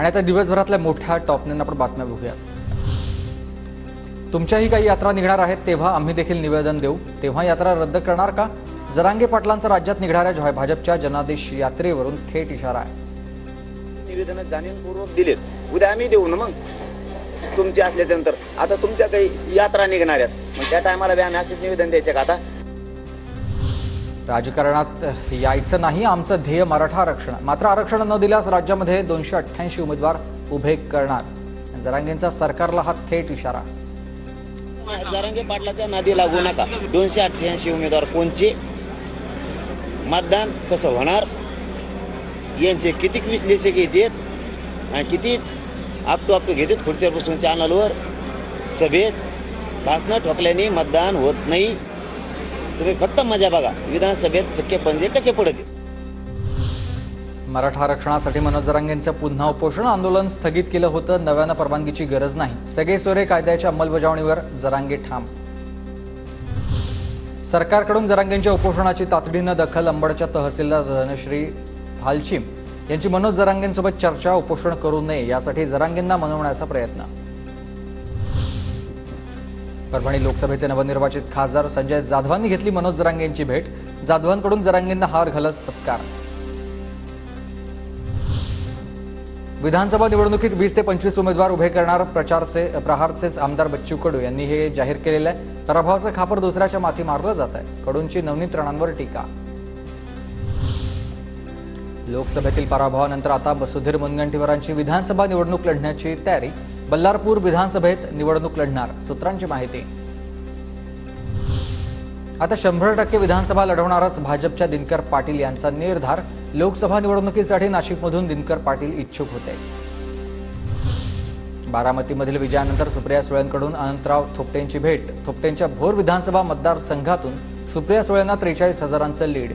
आणि आता दिवसभरातल्या मोठ्या टॉपनेनं आपण बातम्या बघूया। तुमच्याही काही यात्रा निघणार आहेत तेव्हा आम्ही देखील निवेदन देऊ, तेव्हा यात्रा रद्द करणार का? जरांगे पाटलांचा राज्यात निघणाऱ्या भाजपच्या जनादेश यात्रेवरून थेट इशारा आहे। निवेदन जाणीवपूर्वक दिलेत, उद्या आम्ही देऊ ना मग तुमचे असल्यानंतर। आता तुमच्या काही यात्रा निघणार आहेत, मग त्या टायमाला बी आम्ही असेच निवेदन द्यायचे का? आता राजकारणात यायचं नाही, आमचं ध्येय मराठा आरक्षण। मात्र आरक्षण न दिल्यास राज्यामध्ये 288 उमेदवार उभे करणार। जरांगेंचा सरकारला हा थेट इशारा। जरांगे पाटलाच्या नादी लागू नका। 288 उमेदवार कोणचे, मतदान कसं होणार, यांचे किती विश्लेषक येतात आणि किती आपटू घेतात खुर्च्यापासून चॅनलवर, सभेत भाषणं ठोकल्याने मतदान होत नाही। तुम्ही फक्त मजा बघा, विधानसभेत सख्खे पंजे कसे पडते। मराठा आरक्षणासाठी मनोज जरांगेंचं पुन्हा उपोषण आंदोलन स्थगित केलं होतं, नव्यानं परवानगीची गरज नाही। सगळे सोरे कायद्याच्या अंमलबजावणीवर जरांगे ठाम। सरकारकडून जरांगेंच्या उपोषणाची तातडीनं दखल, अंबडच्या तहसीलदार धनश्री भालचिम यांची मनोज जरांगेंसोबत चर्चा, उपोषण करू नये यासाठी जरांगेंना मनवण्याचा प्रयत्न। परभणी लोकसभेचे नवनिर्वाचित खासदार संजय जाधवांनी घेतली मनोज जरांगेंची भेट, जाधवांकडून जरांगेंना हार घालत सत्कार। विधानसभा निवडणुकीत 20 ते 25 उमेदवार उभे करणार प्रहारचेच आमदार बच्चू कडू यांनी हे जाहीर केलेलं आहे। पराभवाचं खापर दुसऱ्याच्या माथी मारलं जात आहे, कडूंची नवनीत राणांवर टीका। लोकसभेतील पराभवानंतर आता वसुधीर मुनगंटीवारांची विधानसभा निवडणूक लढण्याची तयारी, बल्लारपूर विधानसभेत निवडणूक लढणार, सूत्रांची माहिती। आता 100% विधानसभा लढवणारच भाजपच्या दिनकर पाटील यांचा निर्धार, लोकसभा निवडणुकीसाठी नाशिकमधून दिनकर पाटील इच्छुक होते। बारामतीमधील विजयानंतर सुप्रिया सुळेंकडून अनंतराव थोपटेंची भेट, थोपटेंच्या भोर विधानसभा मतदारसंघातून सुप्रिया सुळेंना 43,000चं लीड।